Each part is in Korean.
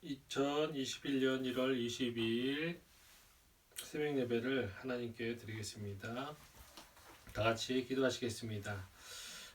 2021년 1월 22일 새벽 예배를 하나님께 드리겠습니다. 다 같이 기도하시겠습니다.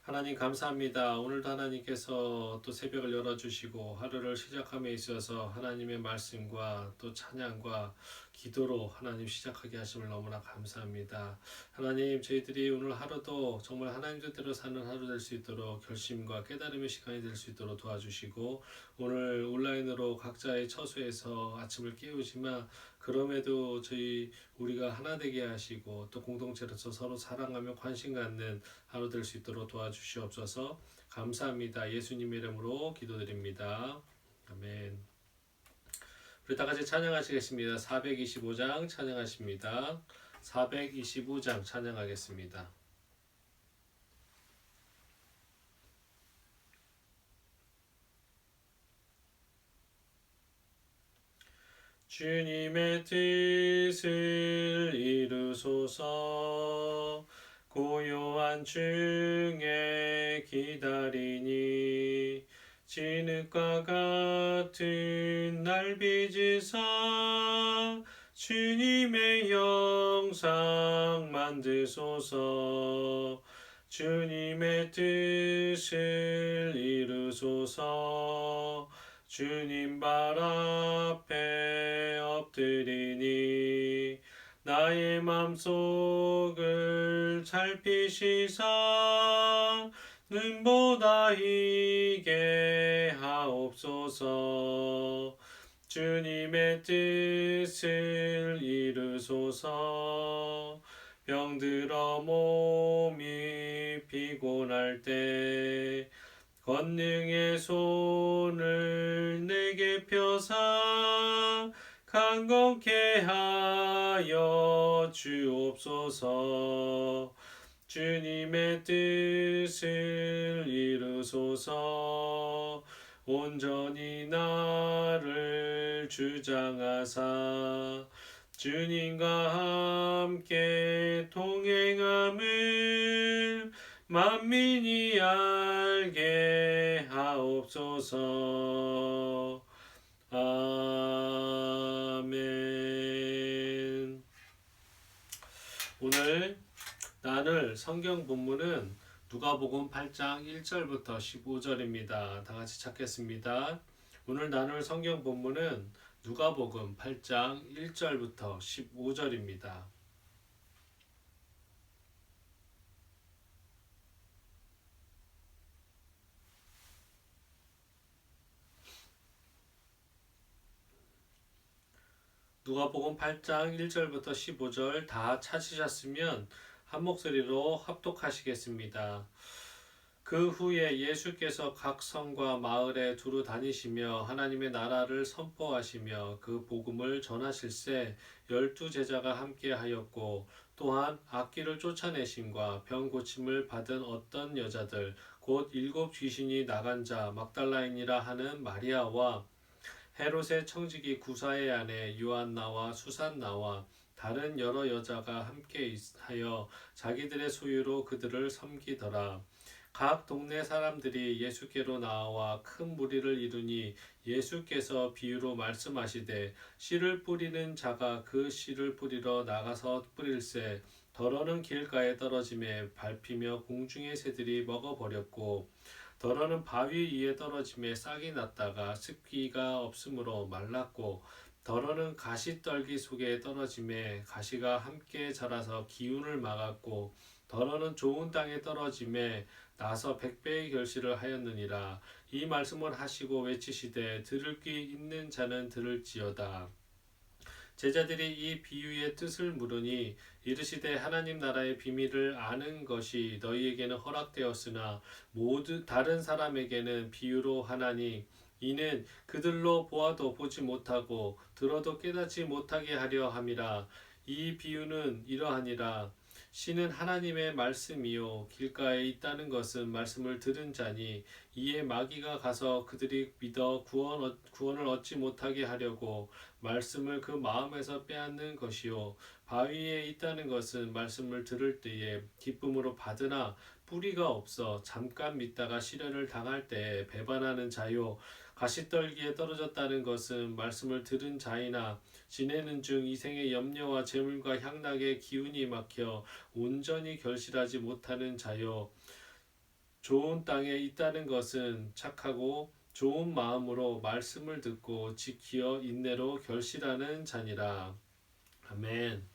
하나님 감사합니다. 오늘도 하나님께서 또 새벽을 열어주시고 하루를 시작함에 있어서 하나님의 말씀과 또 찬양과 기도로 하나님 시작하게 하심을 너무나 감사합니다. 하나님 저희들이 오늘 하루도 정말 하나님 뜻대로 사는 하루 될 수 있도록 결심과 깨달음의 시간이 될 수 있도록 도와주시고 오늘 온라인으로 각자의 처소에서 아침을 깨우지만 그럼에도 우리가 하나 되게 하시고 또 공동체로서 서로 사랑하며 관심 갖는 하루 될 수 있도록 도와주시옵소서. 감사합니다. 예수님의 이름으로 기도드립니다. 아멘. 우리 다 같이 찬양하시겠습니다. 425장 찬양하십니다. 425장 찬양하겠습니다. 주님의 뜻을 이루소서. 고요한 중에 기다리니 진흙과 같은 날 빚으사 주님의 영상 만드소서. 주님의 뜻을 이루소서. 주님 발 앞에 엎드리니 나의 맘속을 살피시사 눈보다 희게 하옵소서. 주님의 뜻을 이루소서. 병들어 몸이 피곤할 때 권능의 손을 내게 펴사 강건케 하여 주옵소서. 주님의 뜻을 이루소서. 온전히 나를 주장하사 주님과 함께 동행함을 만민이 알게 하옵소서. 아멘. 오늘 나눌 성경 본문은 누가복음 8장 1절부터 15절입니다. 다 같이 찾겠습니다. 오늘 나눌 성경 본문은 누가복음 8장 1절부터 15절입니다. 누가복음 8장 1절부터 15절 다 찾으셨으면 한 목소리로 합독하시겠습니다. 그 후에 예수께서 각 성과 마을에 두루 다니시며 하나님의 나라를 선포하시며 그 복음을 전하실세 12 제자가 함께 하였고 또한 악귀를 쫓아내심과 병 고침을 받은 어떤 여자들 곧 7 귀신이 나간 자 막달라인이라 하는 마리아와 헤롯의 청지기 구사의 아내 요한나와 수산나와 다른 여러 여자가 함께 하여 자기들의 소유로 그들을 섬기더라. 각 동네 사람들이 예수께로 나와 큰 무리를 이루니 예수께서 비유로 말씀하시되 씨를 뿌리는 자가 그 씨를 뿌리러 나가서 뿌릴새 더러는 길가에 떨어짐에 밟히며 공중의 새들이 먹어버렸고 더러는 바위 위에 떨어짐에 싹이 났다가 습기가 없으므로 말랐고 더러는 가시떨기 속에 떨어짐에 가시가 함께 자라서 기운을 막았고 더러는 좋은 땅에 떨어짐에 나서 100배의 결실을 하였느니라. 이 말씀을 하시고 외치시되 들을 귀 있는 자는 들을지어다. 제자들이 이 비유의 뜻을 물으니 이르시되 하나님 나라의 비밀을 아는 것이 너희에게는 허락되었으나 모두 다른 사람에게는 비유로 하나니 이는 그들로 보아도 보지 못하고 들어도 깨닫지 못하게 하려 함이라. 이 비유는 이러하니라. 씨는 하나님의 말씀이요 길가에 있다는 것은 말씀을 들은 자니 이에 마귀가 가서 그들이 믿어 구원을 얻지 못하게 하려고 말씀을 그 마음에서 빼앗는 것이요 바위에 있다는 것은 말씀을 들을 때에 기쁨으로 받으나 뿌리가 없어 잠깐 믿다가 시련을 당할 때 배반하는 자요. 가시떨기에 떨어졌다는 것은 말씀을 들은 자이나 지내는 중 이생의 염려와 재물과 향락의 기운이 막혀 온전히 결실하지 못하는 자요. 좋은 땅에 있다는 것은 착하고 좋은 마음으로 말씀을 듣고 지키어 인내로 결실하는 자니라. 아멘.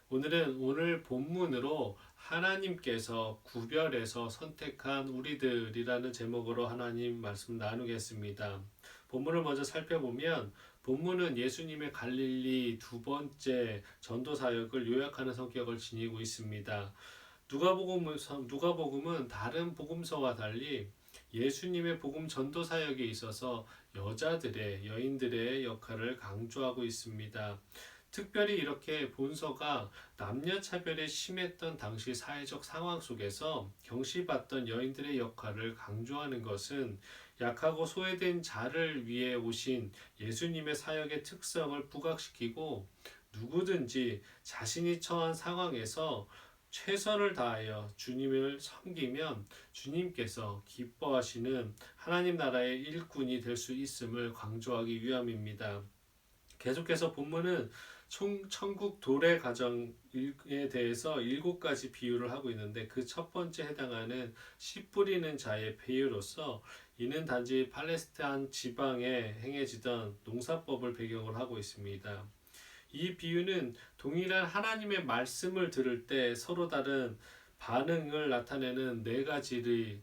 오늘은 오늘 본문으로 하나님께서 구별해서 선택한 우리들이라는 제목으로 하나님 말씀 나누겠습니다. 본문을 먼저 살펴보면 본문은 예수님의 갈릴리 두 번째 전도 사역을 요약하는 성격을 지니고 있습니다. 누가복음은 다른 복음서와 달리 예수님의 복음 전도 사역에 있어서 여인들의 역할을 강조하고 있습니다. 특별히 이렇게 본서가 남녀 차별이 심했던 당시 사회적 상황 속에서 경시받던 여인들의 역할을 강조하는 것은 약하고 소외된 자를 위해 오신 예수님의 사역의 특성을 부각시키고 누구든지 자신이 처한 상황에서 최선을 다하여 주님을 섬기면 주님께서 기뻐하시는 하나님 나라의 일꾼이 될 수 있음을 강조하기 위함입니다. 계속해서 본문은 천국 도래 과정에 대해서 7가지 비유를 하고 있는데 그 첫 번째 해당하는 씨 뿌리는 자의 비유로서 이는 단지 팔레스타인 지방에 행해지던 농사법을 배경으로 하고 있습니다. 이 비유는 동일한 하나님의 말씀을 들을 때 서로 다른 반응을 나타내는 4가지의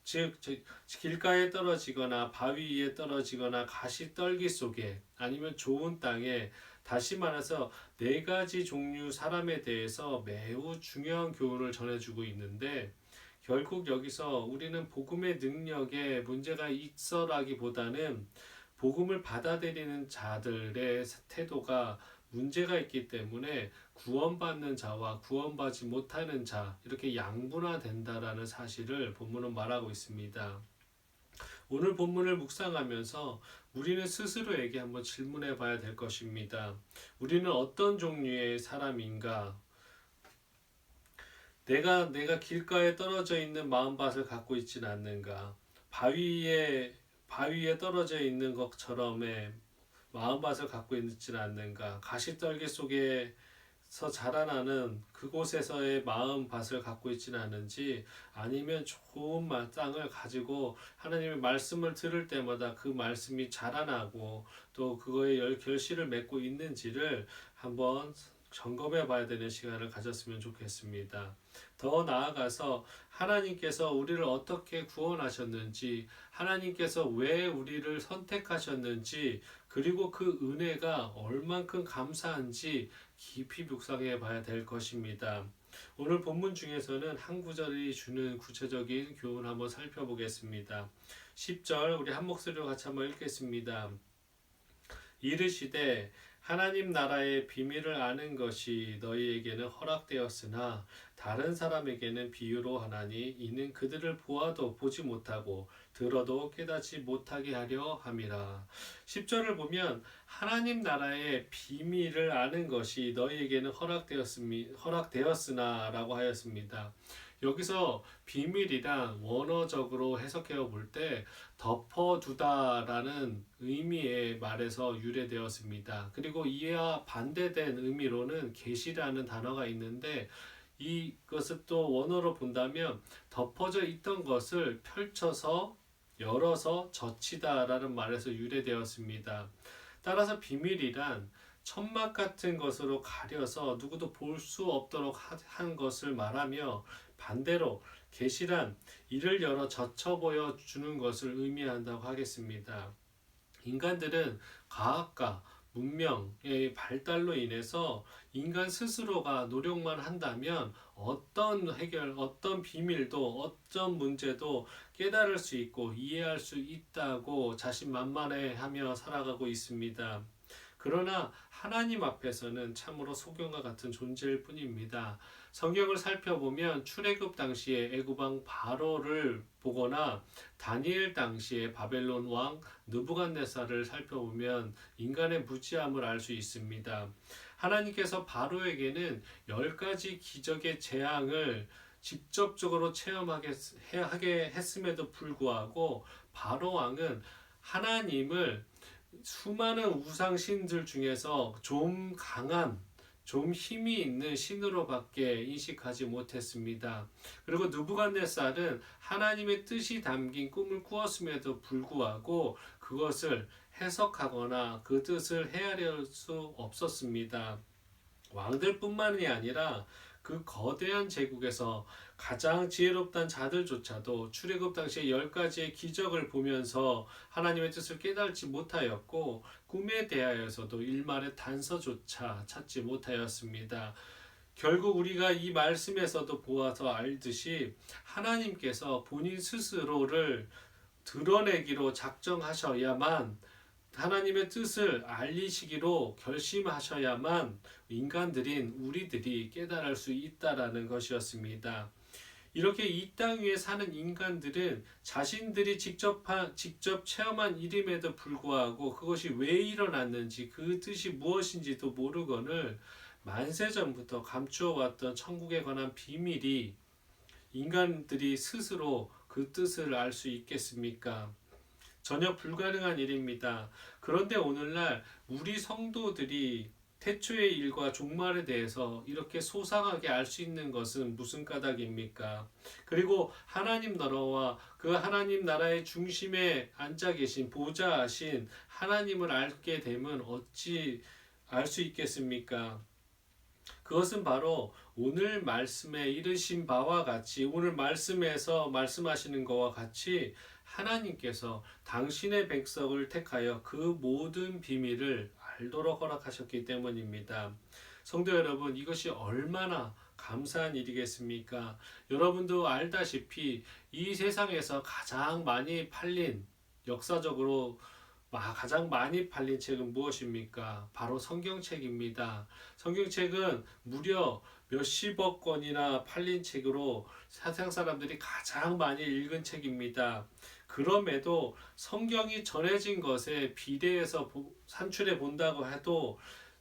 즉 길가에 떨어지거나 바위 위에 떨어지거나 가시떨기 속에 아니면 좋은 땅에 다시 말해서 4가지 종류 사람에 대해서 매우 중요한 교훈을 전해주고 있는데 결국 여기서 우리는 복음의 능력에 문제가 있어라기보다는 복음을 받아들이는 자들의 태도가 문제가 있기 때문에 구원받는 자와 구원받지 못하는 자 이렇게 양분화된다라는 사실을 본문은 말하고 있습니다. 오늘 본문을 묵상하면서 우리는 스스로에게 한번 질문해 봐야 될 것입니다. 우리는 어떤 종류의 사람인가? 내가 길가에 떨어져 있는 마음밭을 갖고 있지는 않는가? 바위에 떨어져 있는 것처럼의 마음밭을 갖고 있지는 않는가? 가시떨기 속에서 자라나는 그곳에서의 마음밭을 갖고 있지는 않은지 아니면 좋은 땅을 가지고 하나님의 말씀을 들을 때마다 그 말씀이 자라나고 또 그거에 결실을 맺고 있는지를 한번 점검해 봐야 되는 시간을 가졌으면 좋겠습니다. 더 나아가서 하나님께서 우리를 어떻게 구원하셨는지, 하나님께서 왜 우리를 선택하셨는지, 그리고 그 은혜가 얼만큼 감사한지 깊이 묵상해 봐야 될 것입니다. 오늘 본문 중에서는 한 구절이 주는 구체적인 교훈 한번 살펴보겠습니다. 10절 우리 한 목소리로 같이 한번 읽겠습니다. 이르시되 하나님 나라의 비밀을 아는 것이 너희에게는 허락되었으나 다른 사람에게는 비유로 하나니 이는 그들을 보아도 보지 못하고 들어도 깨닫지 못하게 하려 함이라. 10절을 보면 하나님 나라의 비밀을 아는 것이 너희에게는 허락되었으나 라고 하였습니다. 여기서 비밀이란 원어적으로 해석해 볼 때 덮어두다라는 의미의 말에서 유래되었습니다. 그리고 이와 반대된 의미로는 계시라는 단어가 있는데 이것을 또 원어로 본다면 덮어져 있던 것을 펼쳐서 열어서 젖히다라는 말에서 유래되었습니다. 따라서 비밀이란 천막 같은 것으로 가려서 누구도 볼 수 없도록 한 것을 말하며 반대로 계시란 이를 열어 젖혀 보여 주는 것을 의미한다고 하겠습니다. 인간들은 과학과 문명의 발달로 인해서 인간 스스로가 노력만 한다면 어떤 비밀도 어떤 문제도 깨달을 수 있고 이해할 수 있다고 자신만만해하며 살아가고 있습니다. 그러나 하나님 앞에서는 참으로 소경과 같은 존재일 뿐입니다. 성경을 살펴보면 출애굽 당시에 애굽왕 바로를 보거나 다니엘 당시에 바벨론 왕 느부갓네살을 살펴보면 인간의 무지함을 알 수 있습니다. 하나님께서 바로에게는 10가지 기적의 재앙을 직접적으로 하게 했음에도 불구하고 바로 왕은 하나님을 수많은 우상신들 중에서 좀 강한, 좀 힘이 있는 신으로밖에 인식하지 못했습니다. 그리고 느부갓네살은 하나님의 뜻이 담긴 꿈을 꾸었음에도 불구하고 그것을 해석하거나 그 뜻을 헤아릴 수 없었습니다. 왕들뿐만이 아니라 그 거대한 제국에서 가장 지혜롭던 자들조차도 출애굽 당시에 10가지의 기적을 보면서 하나님의 뜻을 깨달지 못하였고 꿈에 대하여서도 일말의 단서조차 찾지 못하였습니다. 결국 우리가 이 말씀에서도 보아서 알듯이 하나님께서 본인 스스로를 드러내기로 작정하셔야만, 하나님의 뜻을 알리시기로 결심하셔야만 인간들인 우리들이 깨달을 수 있다라는 것이었습니다. 이렇게 이 땅 위에 사는 인간들은 자신들이 직접 체험한 일임에도 불구하고 그것이 왜 일어났는지, 그 뜻이 무엇인지도 모르거늘 만세전부터 감추어 왔던 천국에 관한 비밀이 인간들이 스스로 그 뜻을 알 수 있겠습니까? 전혀 불가능한 일입니다. 그런데 오늘날 우리 성도들이 태초의 일과 종말에 대해서 이렇게 소상하게 알 수 있는 것은 무슨 까닭입니까? 그리고 하나님 나라와 그 하나님 나라의 중심에 앉아 계신 보좌하신 하나님을 알게 되면 어찌 알 수 있겠습니까? 그것은 바로 오늘 말씀에 이르신 바와 같이, 오늘 말씀에서 말씀하시는 것과 같이 하나님께서 당신의 백성을 택하여 그 모든 비밀을 알도록 허락하셨기 때문입니다. 성도 여러분, 이것이 얼마나 감사한 일이겠습니까? 여러분도 알다시피 이 세상에서 가장 많이 팔린, 역사적으로 가장 많이 팔린 책은 무엇입니까? 바로 성경책입니다. 성경책은 무려 몇십억 권이나 팔린 책으로 세상 사람들이 가장 많이 읽은 책입니다. 그럼에도 성경이 전해진 것에 비례해서 산출해 본다고 해도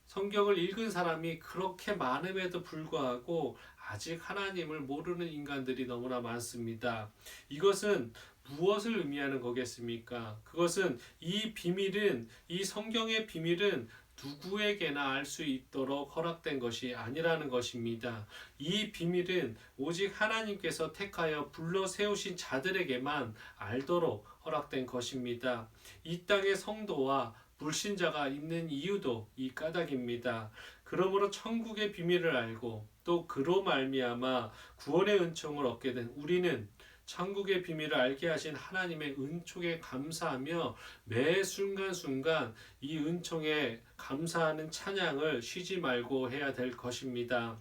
성경을 읽은 사람이 그렇게 많음에도 불구하고 아직 하나님을 모르는 인간들이 너무나 많습니다. 이것은 무엇을 의미하는 거겠습니까? 그것은 이 성경의 비밀은 누구에게나 알 수 있도록 허락된 것이 아니라는 것입니다. 이 비밀은 오직 하나님께서 택하여 불러 세우신 자들에게만 알도록 허락된 것입니다. 이 땅의 성도와 불신자가 있는 이유도 이 까닭입니다. 그러므로 천국의 비밀을 알고 또 그로 말미암아 구원의 은총을 얻게 된 우리는 천국의 비밀을 알게 하신 하나님의 은총에 감사하며 매 순간순간 이 은총에 감사하는 찬양을 쉬지 말고 해야 될 것입니다.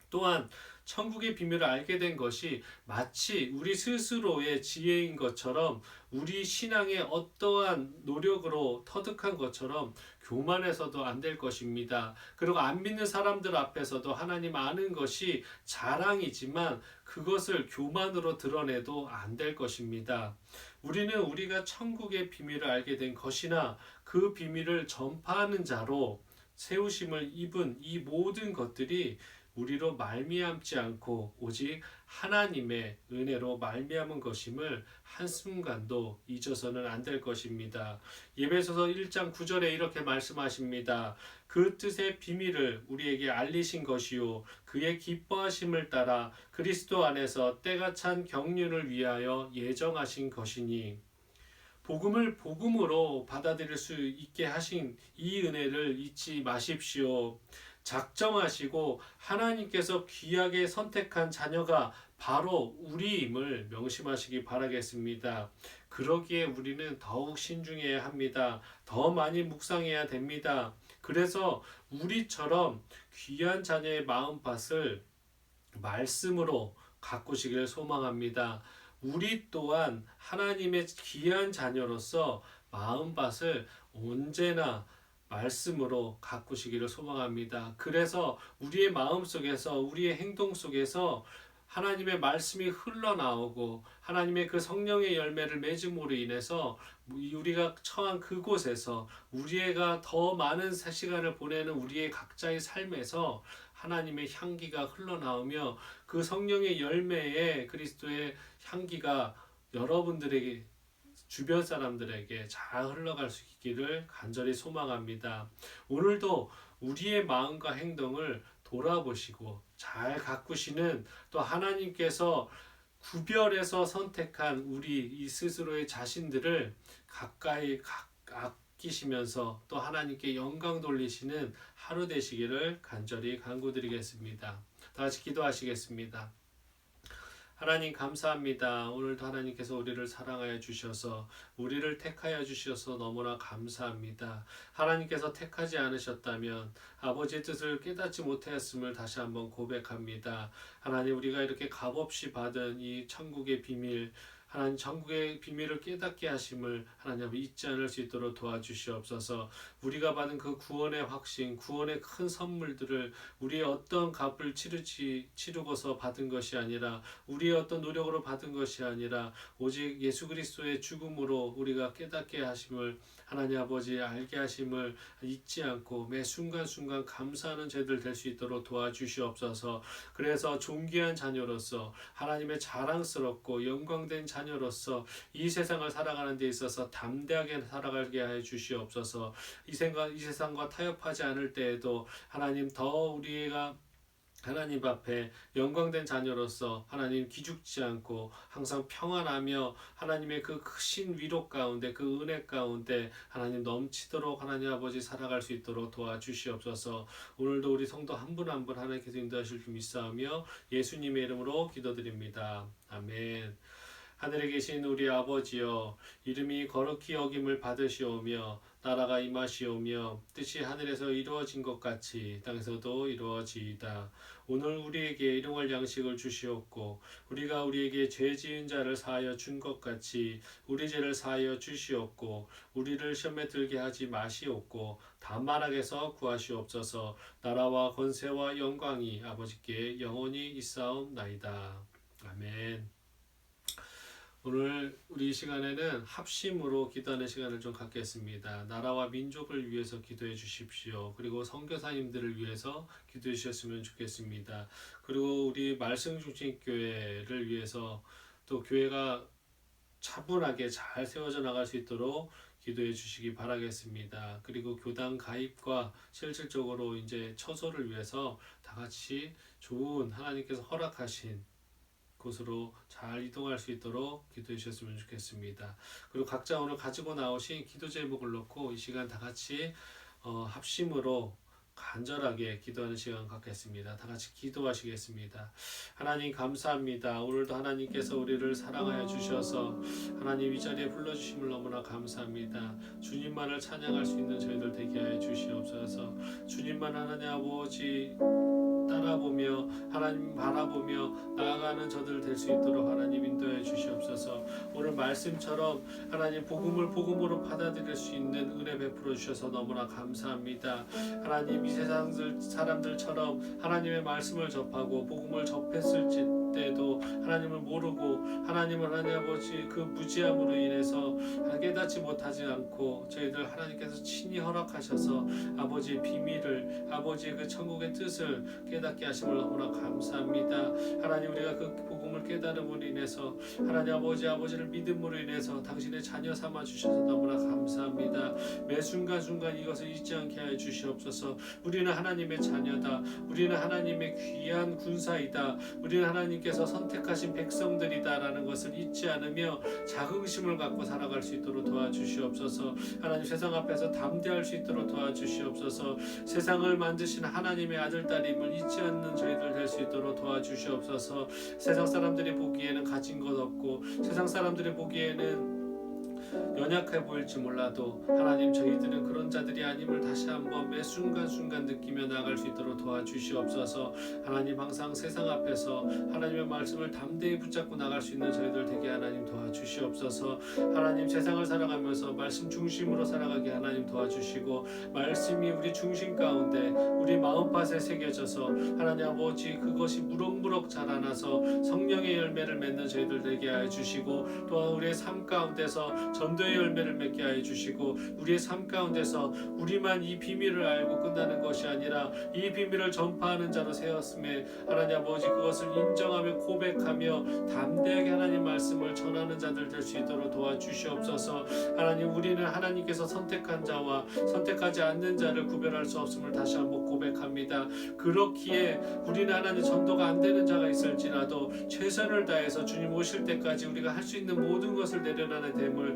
또한 천국의 비밀을 알게 된 것이 마치 우리 스스로의 지혜인 것처럼, 우리 신앙의 어떠한 노력으로 터득한 것처럼 교만해서도 안 될 것입니다. 그리고 안 믿는 사람들 앞에서도 하나님 아는 것이 자랑이지만 그것을 교만으로 드러내도 안 될 것입니다. 우리는 우리가 천국의 비밀을 알게 된 것이나 그 비밀을 전파하는 자로 세우심을 입은 이 모든 것들이 우리로 말미암지 않고 오직 하나님의 은혜로 말미암은 것임을 한순간도 잊어서는 안 될 것입니다. 에베소서 1장 9절에 이렇게 말씀하십니다. 그 뜻의 비밀을 우리에게 알리신 것이요 그의 기뻐하심을 따라 그리스도 안에서 때가 찬 경륜을 위하여 예정하신 것이니, 복음을 복음으로 받아들일 수 있게 하신 이 은혜를 잊지 마십시오. 작정하시고 하나님께서 귀하게 선택한 자녀가 바로 우리임을 명심하시기 바라겠습니다. 그러기에 우리는 더욱 신중해야 합니다. 더 많이 묵상해야 됩니다. 그래서 우리처럼 귀한 자녀의 마음밭을 말씀으로 가꾸시길 소망합니다. 우리 또한 하나님의 귀한 자녀로서 마음밭을 언제나 말씀으로 가꾸시기를 소망합니다. 그래서 우리의 마음 속에서, 우리의 행동 속에서 하나님의 말씀이 흘러나오고 하나님의 그 성령의 열매를 맺음으로 인해서 우리가 처한 그곳에서 우리가 더 많은 시간을 보내는 우리의 각자의 삶에서 하나님의 향기가 흘러나오며 그 성령의 열매에 그리스도의 향기가 여러분들에게 주변 사람들에게 잘 흘러갈 수 있기를 간절히 소망합니다. 오늘도 우리의 마음과 행동을 돌아보시고 잘 가꾸시는 또 하나님께서 구별해서 선택한 우리 이 스스로의 자신들을 가까이 아끼시면서 또 하나님께 영광 돌리시는 하루 되시기를 간절히 간구드리겠습니다. 다 같이 기도하시겠습니다. 하나님 감사합니다. 오늘도 하나님께서 우리를 사랑하여 주셔서 우리를 택하여 주셔서 너무나 감사합니다. 하나님께서 택하지 않으셨다면 아버지의 뜻을 깨닫지 못하였음을 다시 한번 고백합니다. 하나님 우리가 이렇게 값없이 받은 이 천국의 비밀 하나님 천국의 비밀을 깨닫게 하심을 하나님 잊지 않을 수 있도록 도와주시옵소서. 우리가 받은 그 구원의 확신, 구원의 큰 선물들을 우리의 어떤 값을 치르고서 받은 것이 아니라 우리의 어떤 노력으로 받은 것이 아니라 오직 예수 그리스도의 죽음으로 우리가 깨닫게 하심을 하나님 아버지 알게 하심을 잊지 않고 매 순간순간 감사하는 저희들 될 수 있도록 도와주시옵소서. 그래서 존귀한 자녀로서 하나님의 자랑스럽고 영광된 자녀로서 이 세상을 살아가는 데 있어서 담대하게 살아가게 하여 주시옵소서. 이 세상과 타협하지 않을 때에도 하나님 더 우리가 하나님 앞에 영광된 자녀로서 하나님 기죽지 않고 항상 평안하며 하나님의 그 크신 위로 가운데 그 은혜 가운데 하나님 넘치도록 하나님 아버지 살아갈 수 있도록 도와주시옵소서. 오늘도 우리 성도 한 분 한 분 하나님께서 인도하실 줄 믿사오며 예수님의 이름으로 기도드립니다. 아멘. 하늘에 계신 우리 아버지여, 이름이 거룩히 여김을 받으시오며 나라가 임하시오며 뜻이 하늘에서 이루어진 것 같이 땅에서도 이루어지이다. 오늘 우리에게 일용할 양식을 주시옵고 우리가 우리에게 죄 지은 자를 사하여 준 것 같이 우리 죄를 사하여 주시옵고 우리를 시험에 들게 하지 마시옵고 다만 악에서 구하시옵소서. 나라와 권세와 영광이 아버지께 영원히 있사옵나이다. 아멘. 오늘 우리 시간에는 합심으로 기도하는 시간을 좀 갖겠습니다. 나라와 민족을 위해서 기도해 주십시오. 그리고 선교사님들을 위해서 기도해 주셨으면 좋겠습니다. 그리고 우리 말씀중심교회를 위해서 또 교회가 차분하게 잘 세워져 나갈 수 있도록 기도해 주시기 바라겠습니다. 그리고 교당 가입과 실질적으로 이제 처소를 위해서 다 같이 좋은 하나님께서 허락하신 곳으로 잘 이동할 수 있도록 기도해 주셨으면 좋겠습니다. 그리고 각자 오늘 가지고 나오신 기도 제목을 놓고 이 시간 다 같이 합심으로 간절하게 기도하는 시간 갖겠습니다. 다 같이 기도하시겠습니다. 하나님 감사합니다. 오늘도 하나님께서 우리를 사랑하여 주셔서 하나님 이 자리에 불러주심을 너무나 감사합니다. 주님만을 찬양할 수 있는 저희들 되게 하여 주시옵소서. 주님만 하나님 아버지 따라보며 하나님 바라보며 나아가는 저들 될 수 있도록 하나님 인도해 주시옵소서. 오늘 말씀처럼 하나님 복음을 복음으로 받아들일 수 있는 은혜 베풀어 주셔서 너무나 감사합니다. 하나님 이 세상 사람들처럼 하나님의 말씀을 접하고 복음을 접했을 때도 하나님을 모르고 하나님을 하나님 아버지 그 무지함으로 인해서 깨닫지 못하지 않고 저희들 하나님께서 친히 허락하셔서 아버지의 비밀을 아버지의 그 천국의 뜻을 깨닫게 하심을 너무나 감사합니다. 하나님 우리가 그 복음을 깨달음으로 인해서 하나님 아버지를 믿음으로 인해서 당신의 자녀 삼아 주셔서 너무나 감사합니다. 매 순간순간 이것을 잊지 않게 하여 주시옵소서. 우리는 하나님의 자녀다. 우리는 하나님의 귀한 군사이다. 우리는 하나님께서 선택하신 백성들이다라는 것을 잊지 않으며 자긍심을 갖고 살아갈 수 있도록 도와주시옵소서. 하나님 세상 앞에서 담대할 수 있도록 도와주시옵소서. 세상을 만드신 하나님의 아들 딸임을 잊지 않는 저희들 될 수 있도록 도와주시옵소서. 세상 사람들이 보기에는 가진 것 없고 세상 사람들이 보기에는 연약해 보일지 몰라도 하나님 저희들은 그런 자들이 아님을 다시 한번 매 순간순간 느끼며 나아갈 수 있도록 도와주시옵소서. 하나님 항상 세상 앞에서 하나님의 말씀을 담대히 붙잡고 나갈 수 있는 저희들 되게 하나님 도와주시옵소서. 하나님 세상을 살아가면서 말씀 중심으로 살아가게 하나님 도와주시고 말씀이 우리 중심 가운데 우리 마음밭에 새겨져서 하나님 아버지 그것이 무럭무럭 자라나서 성령의 열매를 맺는 저희들 되게 하여 주시고 또한 우리의 삶 가운데서 전도의 열매를 맺게 하여 주시고 우리의 삶 가운데서 우리만 이 비밀을 알고 끝나는 것이 아니라 이 비밀을 전파하는 자로 세웠음에 하나님 아버지 그것을 인정하며 고백하며 담대하게 하나님 말씀을 전하는 자들 될 수 있도록 도와주시옵소서. 하나님 우리는 하나님께서 선택한 자와 선택하지 않는 자를 구별할 수 없음을 다시 한번 고백합니다. 그렇기에 우리는 하나님 전도가 안 되는 자가 있을지라도 최선을 다해서 주님 오실 때까지 우리가 할 수 있는 모든 것을 내려놔야 됨을